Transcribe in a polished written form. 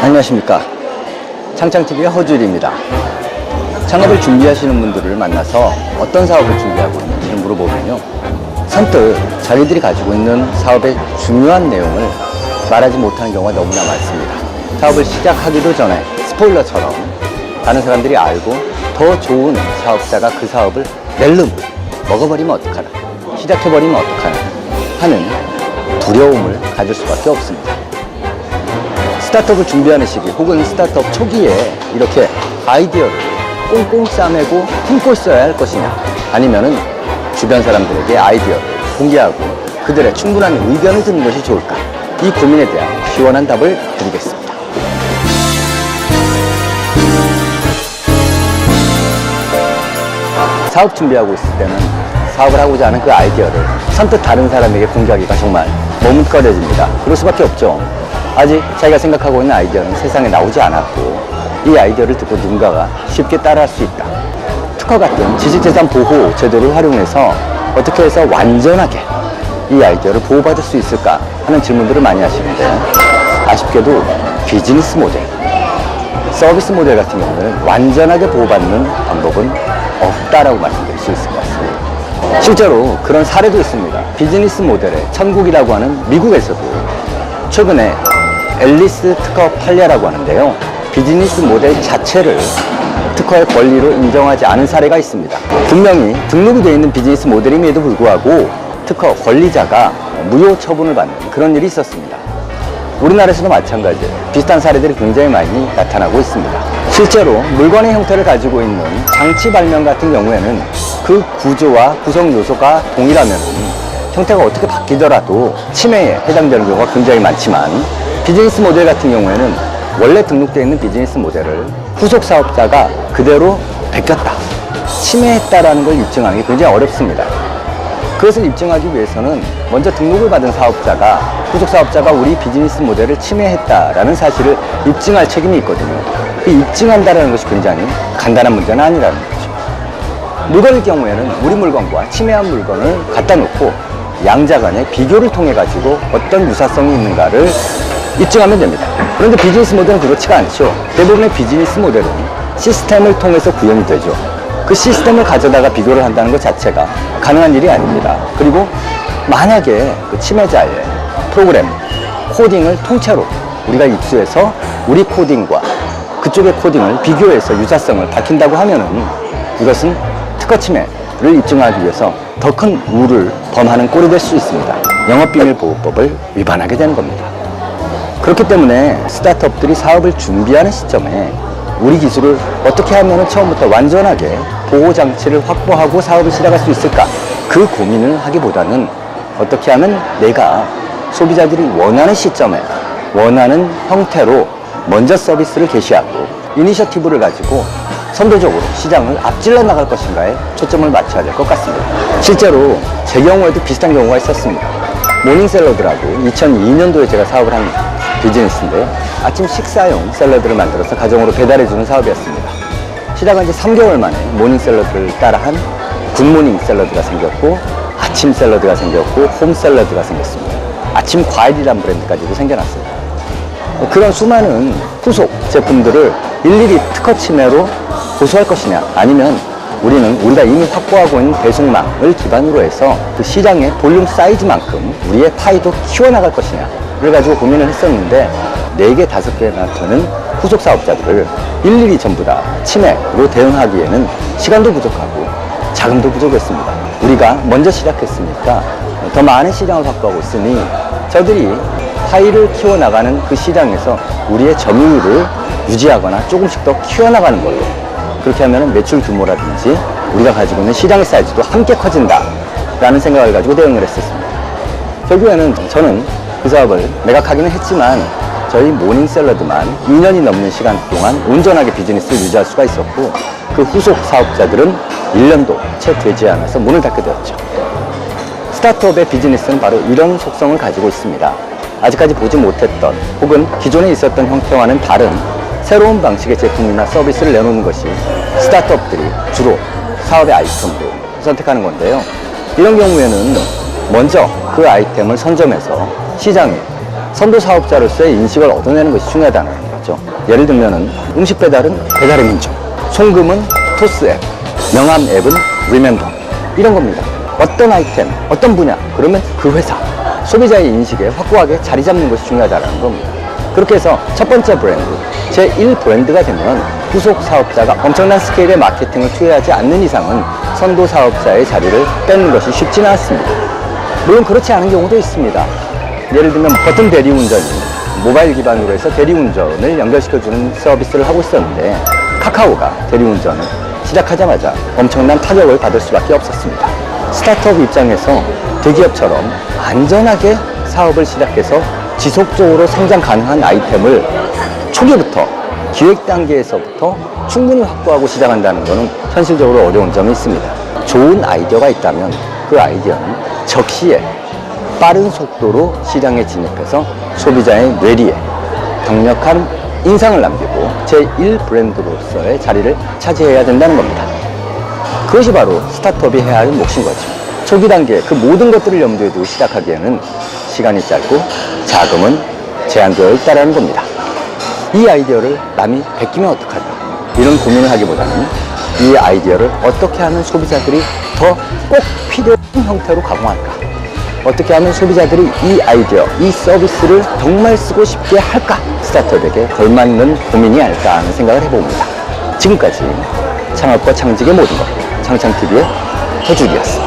안녕하십니까. 창창TV의 허주일입니다. 창업을 준비하시는 분들을 만나서 어떤 사업을 준비하고 있는지를 물어보면요, 선뜻 자기들이 가지고 있는 사업의 중요한 내용을 말하지 못하는 경우가 너무나 많습니다. 사업을 시작하기도 전에 스포일러처럼 다른 사람들이 알고 더 좋은 사업자가 그 사업을 낼름 먹어버리면 어떡하나, 시작해버리면 어떡하나 하는 두려움을 가질 수밖에 없습니다. 스타트업을 준비하는 시기 혹은 스타트업 초기에 이렇게 아이디어를 꽁꽁 싸매고 품고 있어야 할 것이냐, 아니면은 주변 사람들에게 아이디어를 공개하고 그들의 충분한 의견을 듣는 것이 좋을까, 이 고민에 대한 시원한 답을 드리겠습니다. 사업 준비하고 있을 때는 사업을 하고자 하는 그 아이디어를 선뜻 다른 사람에게 공개하기가 정말 머뭇거려집니다. 그럴 수밖에 없죠. 아직 자기가 생각하고 있는 아이디어는 세상에 나오지 않았고, 이 아이디어를 듣고 누군가가 쉽게 따라할 수 있다. 특허 같은 지식재산 보호 제도를 활용해서 어떻게 해서 완전하게 이 아이디어를 보호받을 수 있을까 하는 질문들을 많이 하시는데, 아쉽게도 비즈니스 모델, 서비스 모델 같은 경우는 완전하게 보호받는 방법은 없다라고 말씀드릴 수 있을 것 같습니다. 실제로 그런 사례도 있습니다. 비즈니스 모델의 천국이라고 하는 미국에서도 최근에 앨리스 특허 판례라고 하는데요, 비즈니스 모델 자체를 특허의 권리로 인정하지 않은 사례가 있습니다. 분명히 등록이 되어 있는 비즈니스 모델임에도 불구하고 특허 권리자가 무효 처분을 받는 그런 일이 있었습니다. 우리나라에서도 마찬가지예요. 비슷한 사례들이 굉장히 많이 나타나고 있습니다. 실제로 물건의 형태를 가지고 있는 장치 발명 같은 경우에는 그 구조와 구성 요소가 동일하면 형태가 어떻게 바뀌더라도 침해에 해당되는 경우가 굉장히 많지만, 비즈니스 모델 같은 경우에는 원래 등록되어 있는 비즈니스 모델을 후속 사업자가 그대로 베꼈다, 침해했다라는 걸 입증하는 게 굉장히 어렵습니다. 그것을 입증하기 위해서는 먼저 등록을 받은 사업자가, 후속 사업자가 우리 비즈니스 모델을 침해했다라는 사실을 입증할 책임이 있거든요. 그 입증한다는 것이 굉장히 간단한 문제는 아니라는 거죠. 물건일 경우에는 우리 물건과 침해한 물건을 갖다 놓고 양자 간의 비교를 통해 가지고 어떤 유사성이 있는가를 입증하면 됩니다. 그런데 비즈니스 모델은 그렇지가 않죠. 대부분의 비즈니스 모델은 시스템을 통해서 구현이 되죠. 그 시스템을 가져다가 비교를 한다는 것 자체가 가능한 일이 아닙니다. 그리고 만약에 그 침해자의 프로그램, 코딩을 통째로 우리가 입수해서 우리 코딩과 그쪽의 코딩을 비교해서 유사성을 밝힌다고 하면은 이것은 특허 침해를 입증하기 위해서 더 큰 우를 범하는 꼴이 될 수 있습니다. 영업비밀보호법을 위반하게 되는 겁니다. 그렇기 때문에 스타트업들이 사업을 준비하는 시점에 우리 기술을 어떻게 하면 처음부터 완전하게 보호장치를 확보하고 사업을 시작할 수 있을까, 그 고민을 하기보다는 어떻게 하면 내가 소비자들이 원하는 시점에 원하는 형태로 먼저 서비스를 개시하고 이니셔티브를 가지고 선도적으로 시장을 앞질러 나갈 것인가에 초점을 맞춰야 될 것 같습니다. 실제로 제 경우에도 비슷한 경우가 있었습니다. 모닝샐러드라고 2002년도에 제가 사업을 한 비즈니스인데요, 아침 식사용 샐러드를 만들어서 가정으로 배달해주는 사업이었습니다. 시작한 지 3개월 만에 모닝샐러드를 따라한 굿모닝 샐러드가 생겼고, 아침 샐러드가 생겼고, 홈 샐러드가 생겼습니다. 아침 과일이란 브랜드까지도 생겨났어요. 그런 수많은 후속 제품들을 일일이 특허 침해로 고소할 것이냐, 아니면 우리가 이미 확보하고 있는 배송망을 기반으로 해서 그 시장의 볼륨 사이즈만큼 우리의 파이도 키워나갈 것이냐를 가지고 고민을 했었는데, 4개, 5개나 되는 후속 사업자들을 일일이 전부 다 침해로 대응하기에는 시간도 부족하고 자금도 부족했습니다. 우리가 먼저 시작했으니까 더 많은 시장을 확보하고 있으니 저들이 파이를 키워나가는 그 시장에서 우리의 점유율을 유지하거나 조금씩 더 키워나가는 걸로, 그렇게 하면 매출 규모라든지 우리가 가지고 있는 시장의 사이즈도 함께 커진다라는 생각을 가지고 대응을 했었습니다. 결국에는 저는 그 사업을 매각하기는 했지만 저희 모닝샐러드만 2년이 넘는 시간 동안 온전하게 비즈니스를 유지할 수가 있었고, 그 후속 사업자들은 1년도 채 되지 않아서 문을 닫게 되었죠. 스타트업의 비즈니스는 바로 이런 속성을 가지고 있습니다. 아직까지 보지 못했던 혹은 기존에 있었던 형태와는 다른 새로운 방식의 제품이나 서비스를 내놓는 것이 스타트업들이 주로 사업의 아이템으로 선택하는 건데요, 이런 경우에는 먼저 그 아이템을 선점해서 시장에 선도 사업자로서의 인식을 얻어내는 것이 중요하다는 하죠. 예를 들면은 음식 배달은 배달의 민족, 송금은 토스 앱, 명함 앱은 리멤버, 이런 겁니다. 어떤 아이템, 어떤 분야, 그러면 그 회사, 소비자의 인식에 확고하게 자리 잡는 것이 중요하다는 겁니다. 그렇게 해서 첫 번째 브랜드, 제1 브랜드가 되면 후속 사업자가 엄청난 스케일의 마케팅을 투여하지 않는 이상은 선도 사업자의 자리를 뺏는 것이 쉽지는 않습니다. 물론 그렇지 않은 경우도 있습니다. 예를 들면 버튼 대리운전이 모바일 기반으로 해서 대리운전을 연결시켜주는 서비스를 하고 있었는데, 카카오가 대리운전을 시작하자마자 엄청난 타격을 받을 수밖에 없었습니다. 스타트업 입장에서 대기업처럼 안전하게 사업을 시작해서 지속적으로 성장 가능한 아이템을 초기부터, 기획 단계에서부터 충분히 확보하고 시작한다는 것은 현실적으로 어려운 점이 있습니다. 좋은 아이디어가 있다면 그 아이디어는 적시에 빠른 속도로 시장에 진입해서 소비자의 뇌리에 강력한 인상을 남기고 제1 브랜드로서의 자리를 차지해야 된다는 겁니다. 그것이 바로 스타트업이 해야 할 몫인 거죠. 초기 단계에 그 모든 것들을 염두에 두고 시작하기에는 시간이 짧고 자금은 제한되어 있다는 겁니다. 이 아이디어를 남이 베끼면 어떡하다, 이런 고민을 하기보다는 이 아이디어를 어떻게 하면 소비자들이 더 꼭 필요한 형태로 가공할까, 어떻게 하면 소비자들이 이 아이디어, 이 서비스를 정말 쓰고 싶게 할까, 스타트업에게 걸맞는 고민이 아닐까 하는 생각을 해봅니다. 지금까지 창업과 창직의 모든 것, 창창TV의 허준이었습니다.